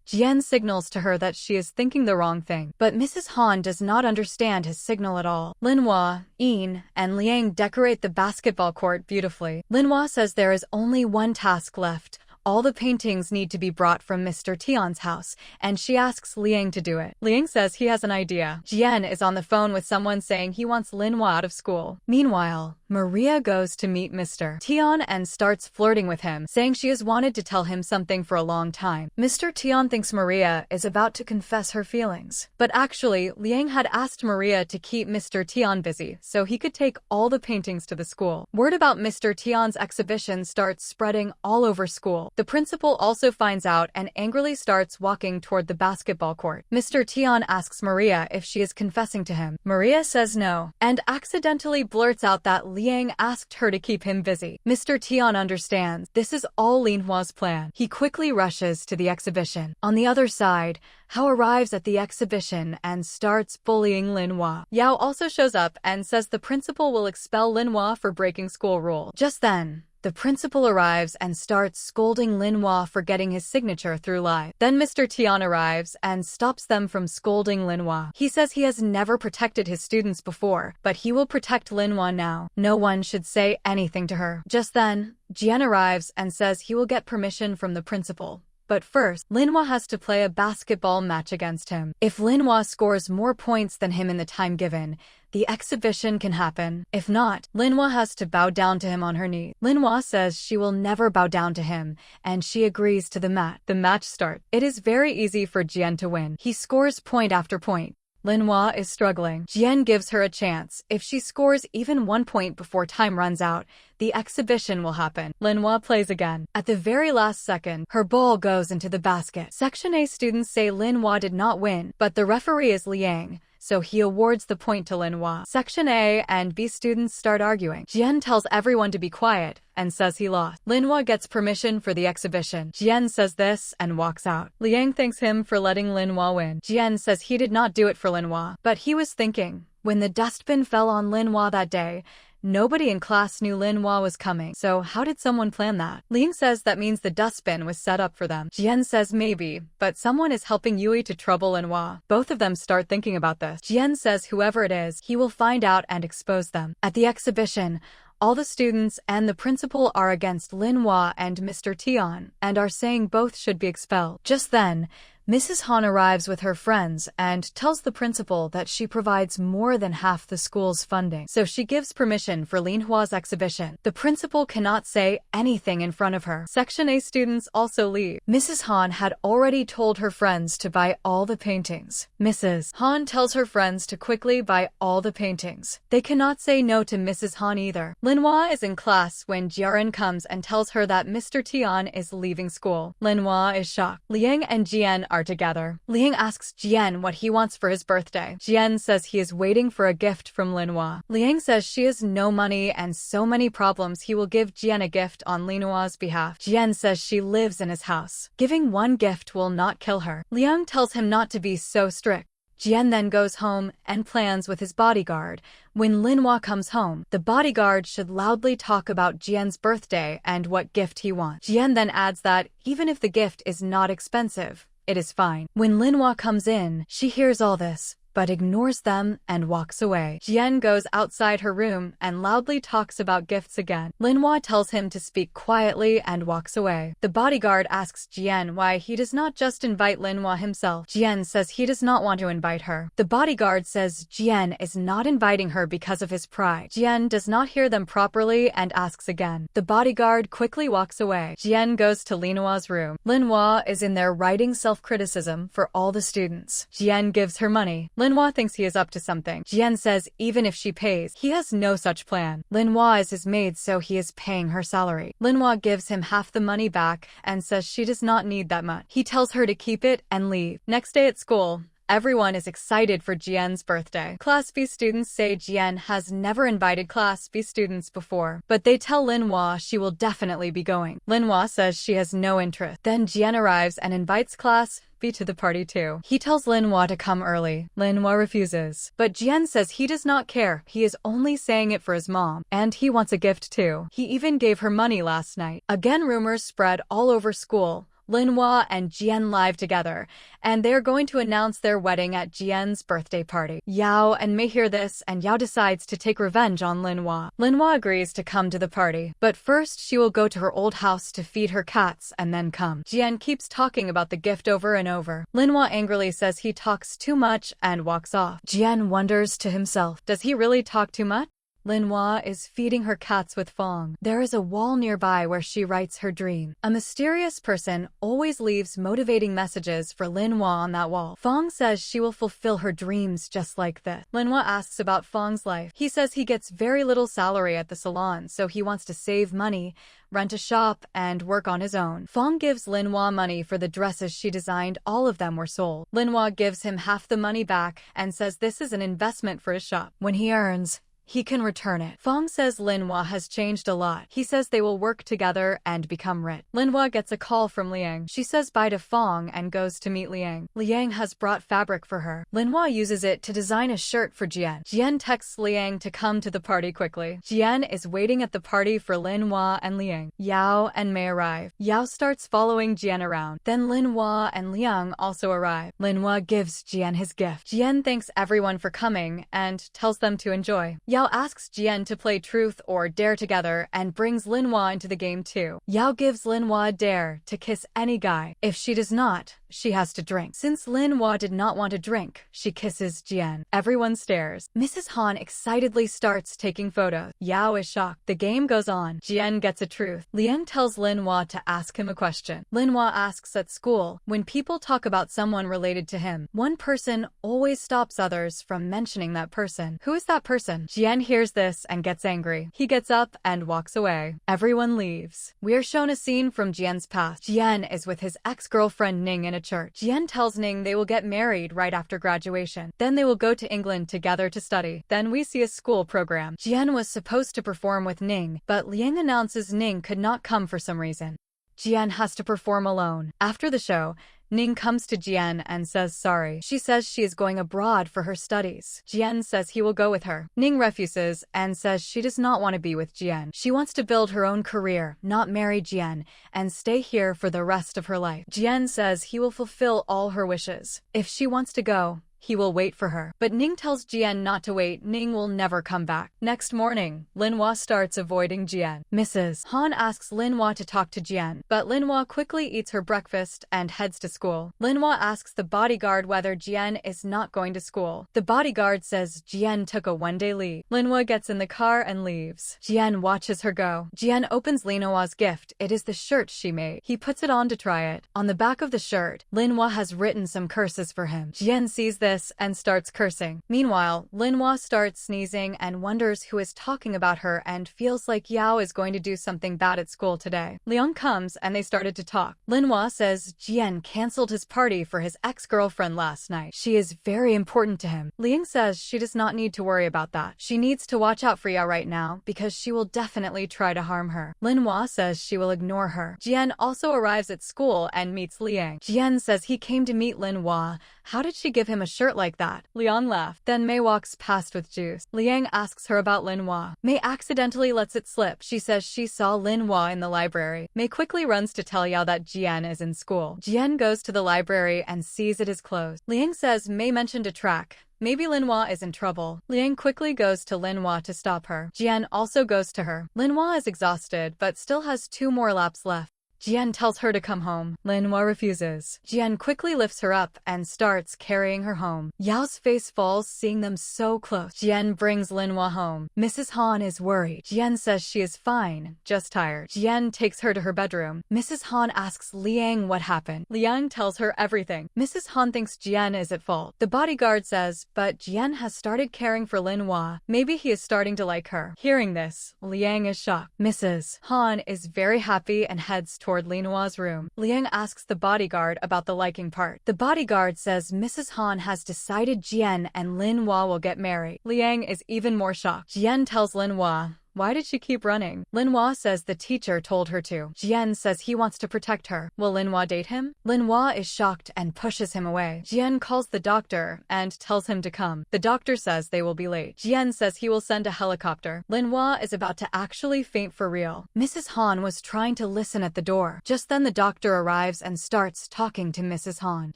Jien signals to her that she is thinking the wrong thing, but Mrs. Han does not understand his signal at all. Linwa, Jien, and Liang decorate the basketball court beautifully. Linwa says there is only one task left. All the paintings need to be brought from Mr. Tian's house, and she asks Liang to do it. Liang says he has an idea. Jien is on the phone with someone saying he wants Linwa out of school. Meanwhile, Maria goes to meet Mr. Tian and starts flirting with him, saying she has wanted to tell him something for a long time. Mr. Tian thinks Maria is about to confess her feelings. But actually, Liang had asked Maria to keep Mr. Tian busy, so he could take all the paintings to the school. Word about Mr. Tian's exhibition starts spreading all over school. The principal also finds out and angrily starts walking toward the basketball court. Mr. Tian asks Maria if she is confessing to him. Maria says no, and accidentally blurts out that Liang asked her to keep him busy. Mr. Tian understands this is all Linwa's plan. He quickly rushes to the exhibition. On the other side, Hao arrives at the exhibition and starts bullying Linwa. Yao also shows up and says the principal will expel Linwa for breaking school rule. Just then, the principal arrives and starts scolding Linwa for getting his signature through lies. Then Mr. Tian arrives and stops them from scolding Linwa. He says he has never protected his students before, but he will protect Linwa now. No one should say anything to her. Just then, Jien arrives and says he will get permission from the principal. But first, Linwa has to play a basketball match against him. If Linwa scores more points than him in the time given, the exhibition can happen. If not, Linwa has to bow down to him on her knees. Linwa says she will never bow down to him, and she agrees to the match. The match starts. It is very easy for Jien to win. He scores point after point. Linwa is struggling. Jien gives her a chance. If she scores even 1 point before time runs out, the exhibition will happen. Linwa plays again. At the very last second, her ball goes into the basket. Section A students say Linwa did not win, but the referee is Liang, so he awards the point to Linwa. Section A and B students start arguing. Jien tells everyone to be quiet and says he lost. Linwa gets permission for the exhibition. Jien says this and walks out. Liang thanks him for letting Linwa win. Jien says he did not do it for Linwa, but he was thinking, when the dustbin fell on Linwa that day, nobody in class knew Linwa was coming, so how did someone plan that? Liang says that means the dustbin was set up for them. Jien says maybe, but someone is helping Yui to trouble Linwa. Both of them start thinking about this. Jien says whoever it is, he will find out and expose them. At the exhibition, all the students and the principal are against Linwa and Mr. Tian, and are saying both should be expelled. Just then, Mrs. Han arrives with her friends and tells the principal that she provides more than half the school's funding, so she gives permission for Linhua's exhibition. The principal cannot say anything in front of her. Section A students also leave. Mrs. Han had already told her friends to buy all the paintings. Mrs. Han tells her friends to quickly buy all the paintings. They cannot say no to Mrs. Han either. Linwa is in class when Jiren comes and tells her that Mr. Tian is leaving school. Linwa is shocked. Liang and Jien are together. Liang asks Jien what he wants for his birthday. Jien says he is waiting for a gift from Linwa. Liang says she has no money and so many problems he will give Jien a gift on Linwa's behalf. Jien says she lives in his house. Giving one gift will not kill her. Liang tells him not to be so strict. Jien then goes home and plans with his bodyguard. When Linwa comes home, the bodyguard should loudly talk about Jien's birthday and what gift he wants. Jien then adds that even if the gift is not expensive, It is fine. When Linwa comes in, she hears all this, but ignores them and walks away. Jien goes outside her room and loudly talks about gifts again. Linwa tells him to speak quietly and walks away. The bodyguard asks Jien why he does not just invite Linwa himself. Jien says he does not want to invite her. The bodyguard says Jien is not inviting her because of his pride. Jien does not hear them properly and asks again. The bodyguard quickly walks away. Jien goes to Linwa's room. Linwa is in there writing self-criticism for all the students. Jien gives her money. Linwa thinks he is up to something. Jien says even if she pays, he has no such plan. Linwa is his maid, so he is paying her salary. Linwa gives him half the money back and says she does not need that much. He tells her to keep it and leave. Next day at school, everyone is excited for Jien's birthday. Class B students say Jien has never invited Class B students before, but they tell Linwa she will definitely be going. Linwa says she has no interest. Then Jien arrives and invites Class B to the party too. He tells Linwa to come early. Linwa refuses, but Jien says he does not care. He is only saying it for his mom, and he wants a gift too. He even gave her money last night. Again, rumors spread all over school. Linwa and Jien live together, and they are going to announce their wedding at Jien's birthday party. Yao and Mei hear this, and Yao decides to take revenge on Linwa. Linwa agrees to come to the party, but first she will go to her old house to feed her cats and then come. Jien keeps talking about the gift over and over. Linwa angrily says he talks too much and walks off. Jien wonders to himself, does he really talk too much? Linwa is feeding her cats with Fong. There is a wall nearby where she writes her dream. A mysterious person always leaves motivating messages for Linwa on that wall. Fong says she will fulfill her dreams just like this. Linwa asks about Fong's life. He says he gets very little salary at the salon, so he wants to save money, rent a shop, and work on his own. Fong gives Linwa money for the dresses she designed. All of them were sold. Linwa gives him half the money back and says this is an investment for his shop. When he earns, he can return it. Fong says Linwa has changed a lot. He says they will work together and become rich. Linwa gets a call from Liang. She says bye to Fong and goes to meet Liang. Liang has brought fabric for her. Linwa uses it to design a shirt for Jien. Jien texts Liang to come to the party quickly. Jien is waiting at the party for Linwa and Liang. Yao and Mei arrive. Yao starts following Jien around. Then Linwa and Liang also arrive. Linwa gives Jien his gift. Jien thanks everyone for coming and tells them to enjoy. Yao asks Jien to play Truth or Dare together and brings Linwa into the game too. Yao gives Linwa a dare to kiss any guy. If she does not, she has to drink. Since Linwa did not want to drink, she kisses Jien. Everyone stares. Mrs. Han excitedly starts taking photos. Yao is shocked. The game goes on. Jien gets a truth. Liang tells Linwa to ask him a question. Linwa asks at school, when people talk about someone related to him, one person always stops others from mentioning that person. Who is that person? Jien hears this and gets angry. He gets up and walks away. Everyone leaves. We are shown a scene from Jien's past. Jien is with his ex-girlfriend Ning in a church. Jien tells Ning they will get married right after graduation. Then they will go to England together to study. Then we see a school program. Jien was supposed to perform with Ning, but Liang announces Ning could not come for some reason. Jien has to perform alone. After the show, Ning comes to Jien and says sorry. She says she is going abroad for her studies. Jien says he will go with her. Ning refuses and says she does not want to be with Jien. She wants to build her own career, not marry Jien, and stay here for the rest of her life. Jien says he will fulfill all her wishes. If she wants to go, he will wait for her. But Ning tells Jien not to wait. Ning will never come back. Next morning, Linwa starts avoiding Jien. Mrs. Han asks Linwa to talk to Jien, but Linwa quickly eats her breakfast and heads to school. Linwa asks the bodyguard whether Jien is not going to school. The bodyguard says Jien took a one-day leave. Linwa gets in the car and leaves. Jien watches her go. Jien opens Linwa's gift. It is the shirt she made. He puts it on to try it. On the back of the shirt, Linwa has written some curses for him. Jien sees this and starts cursing. Meanwhile, Linwa starts sneezing and wonders who is talking about her and feels like Yao is going to do something bad at school today. Liang comes and they started to talk. Linwa says Jien canceled his party for his ex-girlfriend last night. She is very important to him. Liang says she does not need to worry about that. She needs to watch out for Yao right now because she will definitely try to harm her. Linwa says she will ignore her. Jien also arrives at school and meets Liang. Jien says he came to meet Linwa. How did she give him a shirt like that. Liang laughed. Then Mei walks past with juice. Liang asks her about Linwa. Mei accidentally lets it slip. She says she saw Linwa in the library. Mei quickly runs to tell Yao that Jien is in school. Jien goes to the library and sees it is closed. Liang says Mei mentioned a track. Maybe Linwa is in trouble. Liang quickly goes to Linwa to stop her. Jien also goes to her. Linwa is exhausted but still has 2 more laps left. Jien tells her to come home. Linwa refuses. Jien quickly lifts her up and starts carrying her home. Yao's face falls seeing them so close. Jien brings Linwa home. Mrs. Han is worried. Jien says she is fine, just tired. Jien takes her to her bedroom. Mrs. Han asks Liang what happened. Liang tells her everything. Mrs. Han thinks Jien is at fault. The bodyguard says, but Jien has started caring for Linwa. Maybe he is starting to like her. Hearing this, Liang is shocked. Mrs. Han is very happy and heads toward Linwa's room. Liang asks the bodyguard about the liking part. The bodyguard says Mrs. Han has decided Jien and Linwa will get married. Liang is even more shocked. Jien tells Linwa, why did she keep running? Linwa says the teacher told her to. Jien says he wants to protect her. Will Linwa date him? Linwa is shocked and pushes him away. Jien calls the doctor and tells him to come. The doctor says they will be late. Jien says he will send a helicopter. Linwa is about to actually faint for real. Mrs. Han was trying to listen at the door. Just then the doctor arrives and starts talking to Mrs. Han.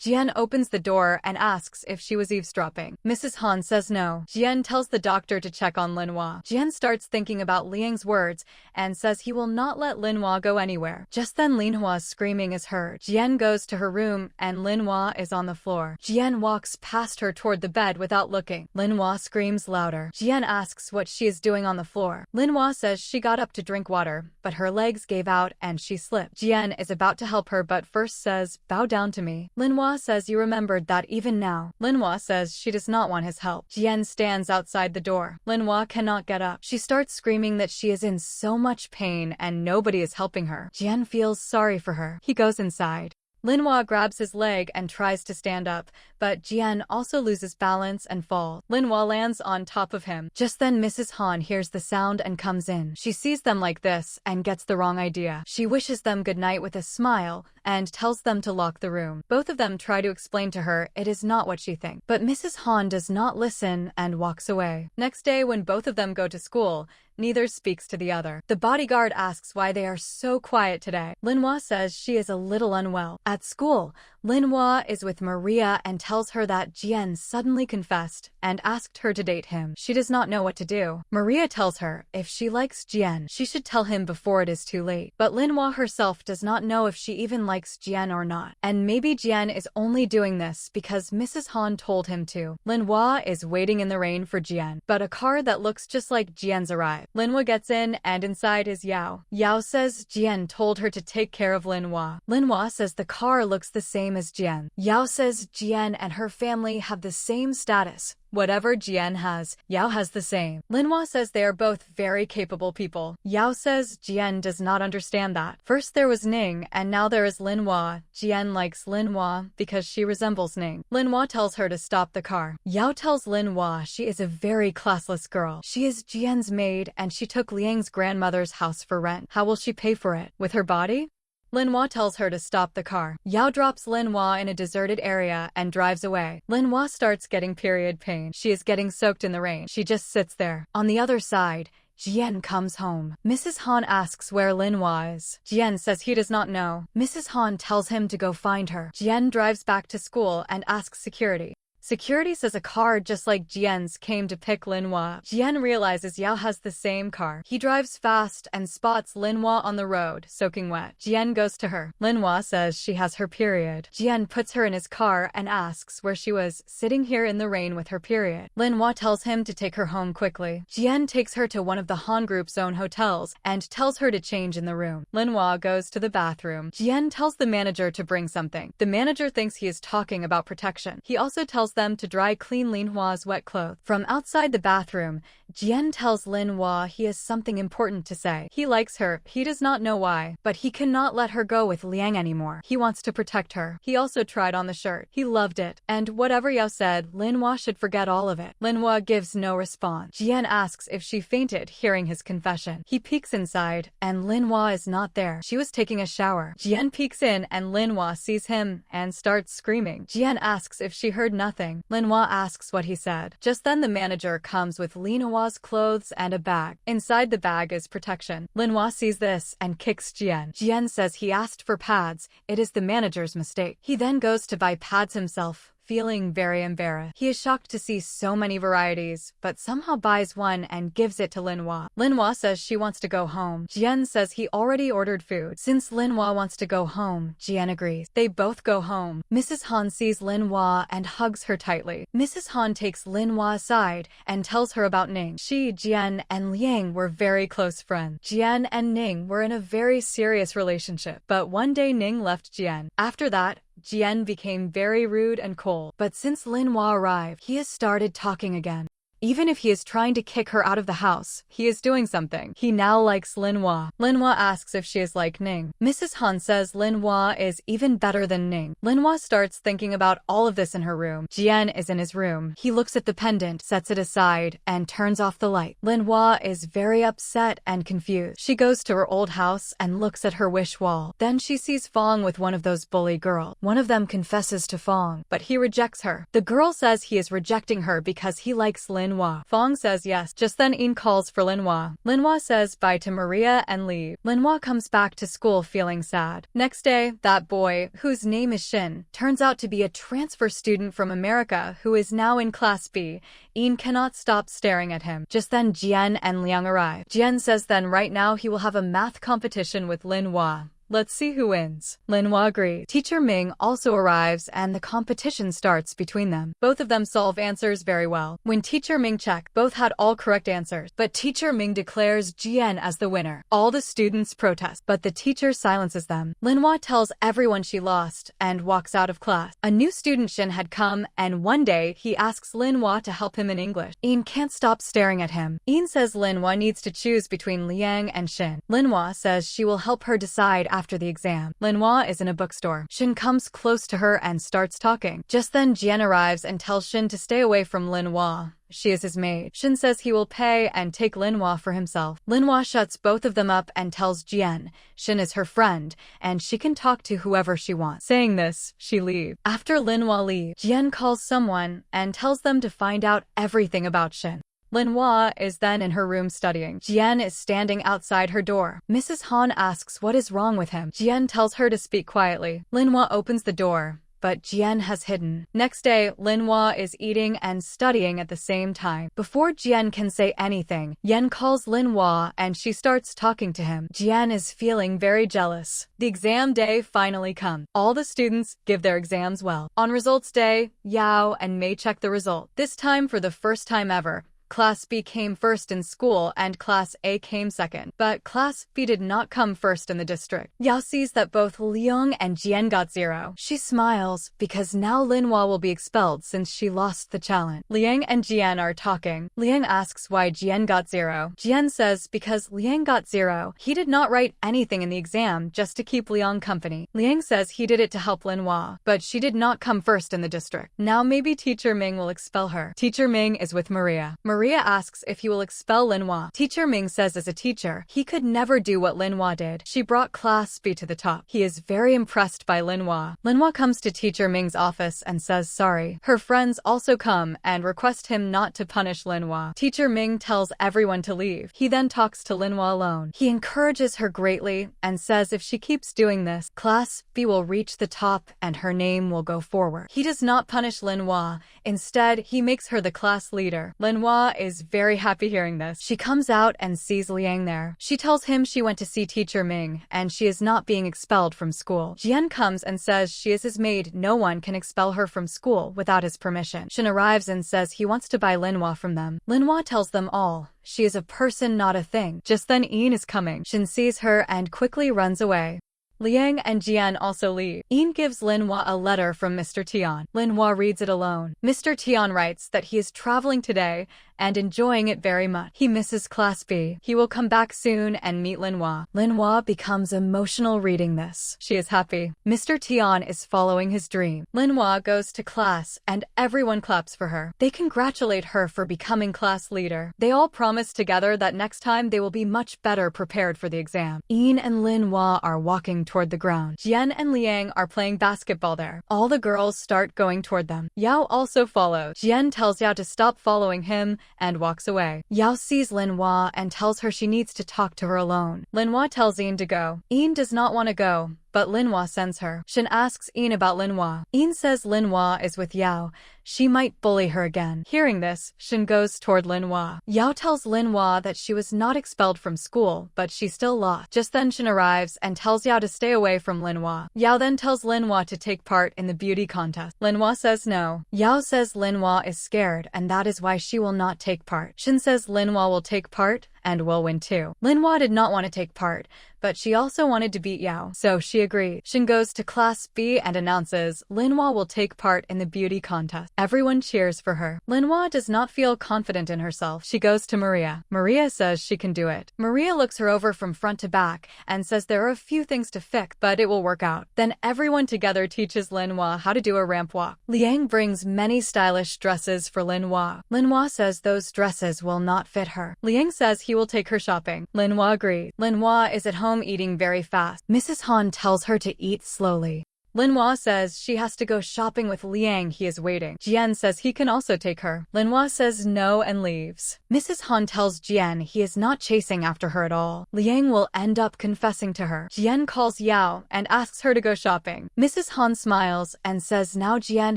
Jien opens the door and asks if she was eavesdropping. Mrs. Han says no. Jien tells the doctor to check on Linwa. Jien starts thinking about Liang's words and says he will not let Linwa go anywhere. Just then Linwa's screaming is heard. Jien goes to her room and Linwa is on the floor. Jien walks past her toward the bed without looking. Linwa screams louder. Jien asks what she is doing on the floor. Linwa says she got up to drink water, but her legs gave out and she slipped. Jien is about to help her but first says, bow down to me. Linwa says you remembered that even now. Linwa says she does not want his help. Jien stands outside the door. Linwa cannot get up. She starts screaming that she is in so much pain and nobody is helping her. Jien feels sorry for her. He goes inside. Linwa grabs his leg and tries to stand up, but Jien also loses balance and falls. Linwa lands on top of him. Just then Mrs. Han hears the sound and comes in. She sees them like this and gets the wrong idea. She wishes them good night with a smile and tells them to lock the room. Both of them try to explain to her it is not what she thinks. But Mrs. Han does not listen and walks away. Next day when both of them go to school, neither speaks to the other. The bodyguard asks why they are so quiet today. Linwa says she is a little unwell. At school, Linwa is with Maria and tells her that Jien suddenly confessed and asked her to date him. She does not know what to do. Maria tells her if she likes Jien, she should tell him before it is too late. But Linwa herself does not know if she even likes Jien or not. And maybe Jien is only doing this because Mrs. Han told him to. Linwa is waiting in the rain for Jien, but a car that looks just like Jien's arrives. Linwa gets in and inside is Yao. Yao says Jien told her to take care of Linwa. Linwa says the car looks the same as Jien. Yao says Jien and her family have the same status. Whatever Jien has, Yao has the same. Linwa says they are both very capable people. Yao says Jien does not understand that. First there was Ning, and now there is Linwa. Jien likes Linwa because she resembles Ning. Linwa tells her to stop the car. Yao tells Linwa she is a very classless girl. She is Jien's maid, and she took Liang's grandmother's house for rent. How will she pay for it? With her body? Linwa tells her to stop the car. Yao drops Linwa in a deserted area and drives away. Linwa starts getting period pain. She is getting soaked in the rain. She just sits there. On the other side, Jien comes home. Mrs. Han asks where Linwa is. Jien says he does not know. Mrs. Han tells him to go find her. Jien drives back to school and asks security. Security says a car just like Jien's came to pick Linwa. Jien realizes Yao has the same car. He drives fast and spots Linwa on the road, soaking wet. Jien goes to her. Linwa says she has her period. Jien puts her in his car and asks where she was, sitting here in the rain with her period. Linwa tells him to take her home quickly. Jien takes her to one of the Han Group's own hotels and tells her to change in the room. Linwa goes to the bathroom. Jien tells the manager to bring something. The manager thinks he is talking about protection. He also tells them to dry clean Linwa's wet clothes. From outside the bathroom, Jien tells Linwa he has something important to say. He likes her, he does not know why, but he cannot let her go with Liang anymore. He wants to protect her. He also tried on the shirt. He loved it. And whatever Yao said, Linwa should forget all of it. Linwa gives no response. Jien asks if she fainted hearing his confession. He peeks inside, and Linwa is not there. She was taking a shower. Jien peeks in, and Linwa sees him and starts screaming. Jien asks if she heard nothing. Linwa asks what he said. Just then the manager comes with Linwa's clothes and a bag. Inside the bag is protection. Linwa sees this and kicks Jien. Jien says he asked for pads. It is the manager's mistake. He then goes to buy pads himself, feeling very embarrassed. He is shocked to see so many varieties, but somehow buys one and gives it to Linwa. Linwa says she wants to go home. Jien says he already ordered food. Since Linwa wants to go home, Jien agrees. They both go home. Mrs. Han sees Linwa and hugs her tightly. Mrs. Han takes Linwa aside and tells her about Ning. She, Jien, and Liang were very close friends. Jien and Ning were in a very serious relationship, but one day Ning left Jien. After that, Jien became very rude and cold, but since Linwa arrived, he has started talking again. Even if he is trying to kick her out of the house, he is doing something. He now likes Linwa. Linwa asks if she is like Ning. Mrs. Han says Linwa is even better than Ning. Linwa starts thinking about all of this in her room. Jien is in his room. He looks at the pendant, sets it aside, and turns off the light. Linwa is very upset and confused. She goes to her old house and looks at her wish wall. Then she sees Fong with one of those bully girls. One of them confesses to Fong, but he rejects her. The girl says he is rejecting her because he likes Linwa. Fong says yes. Just then Ian calls for Linwa. Linwa says bye to Maria and leaves. Linwa comes back to school feeling sad. Next day, that boy, whose name is Shin, turns out to be a transfer student from America who is now in Class B. Ian cannot stop staring at him. Just then Jien and Liang arrive. Jien says then right now he will have a math competition with Linwa. Let's see who wins. Linwa agrees. Teacher Ming also arrives and the competition starts between them. Both of them solve answers very well. When Teacher Ming checked, both had all correct answers, but Teacher Ming declares Jien as the winner. All the students protest, but the teacher silences them. Linwa tells everyone she lost and walks out of class. A new student Shin had come, and one day he asks Linwa to help him in English. Ian can't stop staring at him. Ian says Linwa needs to choose between Liang and Shin. Linwa says she will help her decide after the exam. Linwa is in a bookstore. Shin comes close to her and starts talking. Just then Jien arrives and tells Shin to stay away from Linwa. She is his maid. Shin says he will pay and take Linwa for himself. Linwa shuts both of them up and tells Jien Shin is her friend and she can talk to whoever she wants. Saying this, she leaves. After Linwa leaves, Jien calls someone and tells them to find out everything about Shin. Linwa is then in her room studying. Jien is standing outside her door. Mrs. Han asks what is wrong with him. Jien tells her to speak quietly. Linwa opens the door, but Jien has hidden. Next day, Linwa is eating and studying at the same time. Before Jien can say anything, Yen calls Linwa and she starts talking to him. Jien is feeling very jealous. The exam day finally comes. All the students give their exams well. On results day, Yao and Mei check the result. This time, for the first time ever, Class B came first in school and Class A came second. But Class B did not come first in the district. Yao sees that both Liang and Jien got 0. She smiles because now Linwa will be expelled since she lost the challenge. Liang and Jien are talking. Liang asks why Jien got 0. Jien says because Liang got 0, he did not write anything in the exam just to keep Liang company. Liang says he did it to help Linwa, but she did not come first in the district. Now maybe Teacher Ming will expel her. Teacher Ming is with Maria. Maria asks if he will expel Linwa. Teacher Ming says as a teacher, he could never do what Linwa did. She brought Class B to the top. He is very impressed by Linwa. Linwa comes to Teacher Ming's office and says sorry. Her friends also come and request him not to punish Linwa. Teacher Ming tells everyone to leave. He then talks to Linwa alone. He encourages her greatly and says if she keeps doing this, Class B will reach the top and her name will go forward. He does not punish Linwa. Instead, he makes her the class leader. Linwa is very happy hearing this. She comes out and sees Liang there. She tells him she went to see Teacher Ming and she is not being expelled from school. Jien comes and says she is his maid. No one can expel her from school without his permission. Shin arrives and says he wants to buy Linwa from them. Linwa tells them all she is a person, not a thing. Just then Ian is coming. Shin sees her and quickly runs away. Liang and Jien also leave. Ian gives Linwa a letter from Mr. Tian. Linwa reads it alone. Mr. Tian writes that he is traveling today and enjoying it very much. He misses Class B. He will come back soon and meet Linwa. Linwa becomes emotional reading this. She is happy. Mr. Tian is following his dream. Linwa goes to class and everyone claps for her. They congratulate her for becoming class leader. They all promise together that next time they will be much better prepared for the exam. Jien and Linwa are walking toward the ground. Jien and Liang are playing basketball there. All the girls start going toward them. Yao also follows. Jien tells Yao to stop following him and walks away. Yao sees Linwa and tells her she needs to talk to her alone. Linwa tells Jien to go. Jien does not want to go, but Linwa sends her. Shin asks Jien about Linwa. Jien says Linwa is with Yao. She might bully her again. Hearing this, Shin goes toward Linwa. Yao tells Linwa that she was not expelled from school, but she still lost. Just then Shin arrives and tells Yao to stay away from Linwa. Yao then tells Linwa to take part in the beauty contest. Linwa says no. Yao says Linwa is scared and that is why she will not take part. Shin says Linwa will take part and will win too. Linwa did not want to take part, but she also wanted to beat Yao, so she agreed. Shin goes to Class B and announces Linwa will take part in the beauty contest. Everyone cheers for her. Linwa does not feel confident in herself. She goes to Maria. Maria says she can do it. Maria looks her over from front to back and says there are a few things to fix, but it will work out. Then everyone together teaches Linwa how to do a ramp walk. Liang brings many stylish dresses for Linwa. Linwa says those dresses will not fit her. Liang says he will take her shopping. Linwa agrees. Linwa is at home eating very fast. Mrs. Han tells her to eat slowly. Linwa says she has to go shopping with Liang. He is waiting. Jien says he can also take her. Linwa says no and leaves. Mrs. Han tells Jien he is not chasing after her at all. Liang will end up confessing to her. Jien calls Yao and asks her to go shopping. Mrs. Han smiles and says now Jien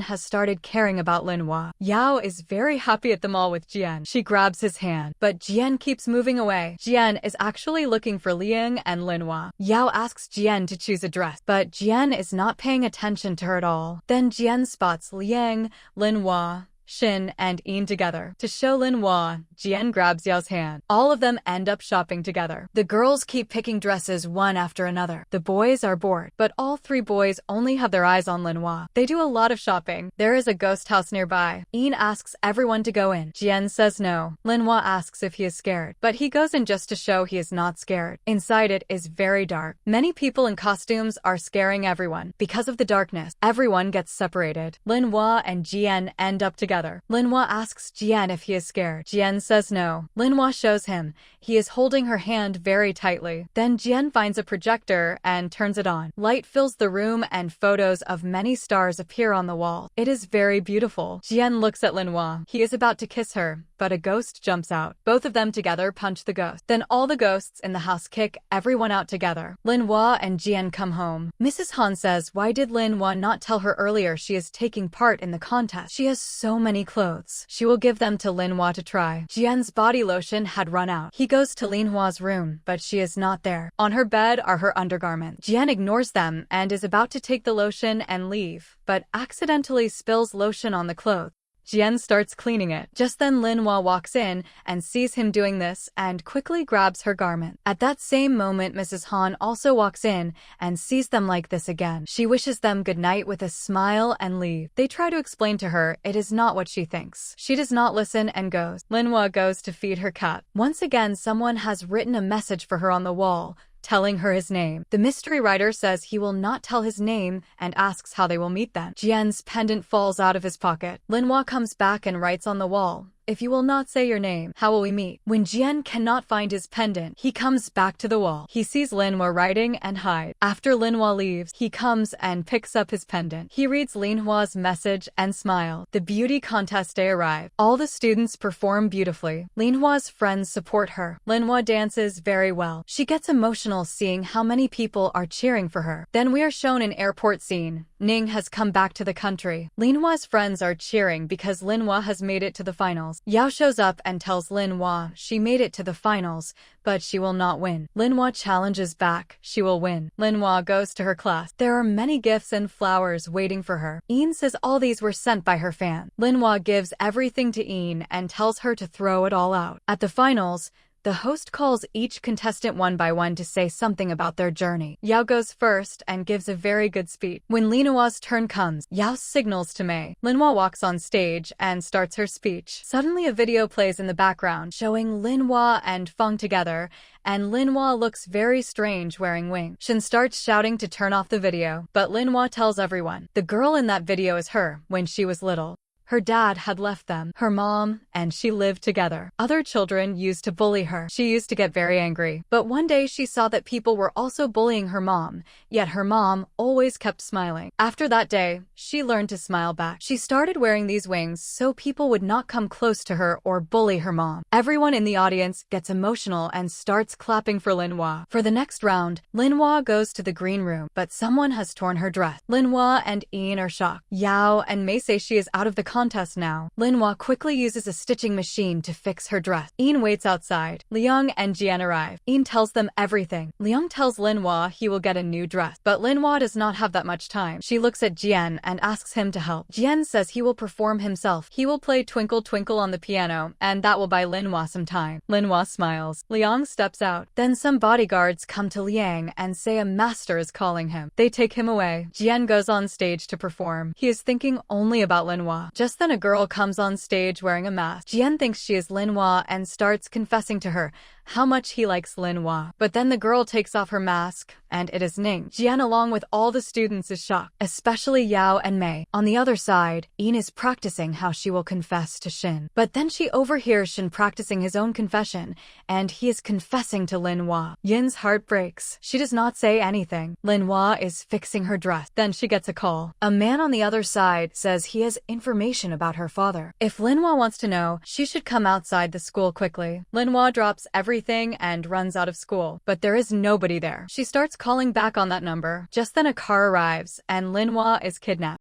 has started caring about Linwa. Yao is very happy at the mall with Jien. She grabs his hand, but Jien keeps moving away. Jien is actually looking for Liang and Linwa. Yao asks Jien to choose a dress, but Jien is not paying attention to her at all. Then Jien spots Liang, Linwa, Shin, and Jien together. To show Linwa, Jien grabs Yao's hand. All of them end up shopping together. The girls keep picking dresses one after another. The boys are bored, but all three boys only have their eyes on Linwa. They do a lot of shopping. There is a ghost house nearby. Jien asks everyone to go in. Jien says no. Linwa asks if he is scared, but he goes in just to show he is not scared. Inside it is very dark. Many people in costumes are scaring everyone. Because of the darkness, everyone gets separated. Linwa and Jien end up together. Linwa asks Jien if he is scared. Jien says no. Linwa shows him. He is holding her hand very tightly. Then Jien finds a projector and turns it on. Light fills the room and photos of many stars appear on the wall. It is very beautiful. Jien looks at Linwa. He is about to kiss her, but a ghost jumps out. Both of them together punch the ghost. Then all the ghosts in the house kick everyone out together. Linwa and Jien come home. Mrs. Han says why did Linwa not tell her earlier she is taking part in the contest? She has so many clothes. She will give them to Linwa to try. Jien's body lotion had run out. He goes to Linwa's room, but she is not there. On her bed are her undergarments. Jien ignores them and is about to take the lotion and leave, but accidentally spills lotion on the clothes. Jien starts cleaning it. Just then Linwa walks in and sees him doing this and quickly grabs her garment. At that same moment Mrs. Han also walks in and sees them like this again. She wishes them good night with a smile and leave. They try to explain to her it is not what she thinks. She does not listen and goes. Linwa goes to feed her cat. Once again someone has written a message for her on the wall, telling her his name. The mystery writer says he will not tell his name and asks how they will meet then. Jien's pendant falls out of his pocket. Linwa comes back and writes on the wall, "If you will not say your name, how will we meet?" When Jien cannot find his pendant, he comes back to the wall. He sees Linwa writing and hides. After Linwa leaves, he comes and picks up his pendant. He reads Linwa's message and smiles. The beauty contest day arrives. All the students perform beautifully. Linwa's friends support her. Linwa dances very well. She gets emotional seeing how many people are cheering for her. Then we are shown an airport scene. Ning has come back to the country. Linwa's friends are cheering because Linwa has made it to the finals. Yao shows up and tells Linwa she made it to the finals, but she will not win. Linwa challenges back. She will win. Linwa goes to her class. There are many gifts and flowers waiting for her. Jien says all these were sent by her fan. Linwa gives everything to Jien and tells her to throw it all out. At the finals, The host calls each contestant one by one to say something about their journey. Yao goes first and gives a very good speech. When Linwa's turn comes, Yao signals to Mei. Linwa walks on stage and starts her speech. Suddenly a video plays in the background showing Linwa and Feng together, and Linwa looks very strange wearing wings. Shin starts shouting to turn off the video, but Linwa tells everyone the girl in that video is her when she was little. Her dad had left them, her mom, and she lived together. Other children used to bully her. She used to get very angry. But one day she saw that people were also bullying her mom, yet her mom always kept smiling. After that day, she learned to smile back. She started wearing these wings so people would not come close to her or bully her mom. Everyone in the audience gets emotional and starts clapping for Linwa. For the next round, Linwa goes to the green room, but someone has torn her dress. Linwa and Jien are shocked. Yao and Mei say she is out of the contest now. Linwa quickly uses a stitching machine to fix her dress. Jien waits outside. Liang and Jien arrive. Jien tells them everything. Liang tells Linwa he will get a new dress, but Linwa does not have that much time. She looks at Jien and asks him to help. Jien says he will perform himself. He will play Twinkle Twinkle on the piano, and that will buy Linwa some time. Linwa smiles. Liang steps out. Then some bodyguards come to Liang and say a master is calling him. They take him away. Jien goes on stage to perform. He is thinking only about Linwa. Just then a girl comes on stage wearing a mask. Jien thinks she is Linwa and starts confessing to her how much he likes Linwa. But then the girl takes off her mask, and it is Ning. Jien along with all the students is shocked, especially Yao and Mei. On the other side, Jien is practicing how she will confess to Shin. But then she overhears Shin practicing his own confession, and he is confessing to Linwa. Yin's heart breaks. She does not say anything. Linwa is fixing her dress. Then she gets a call. A man on the other side says he has information about her father. If Linwa wants to know, she should come outside the school quickly. Linwa drops everything and runs out of school, but there is nobody there. She starts calling back on that number. Just then a car arrives, and Linwa is kidnapped.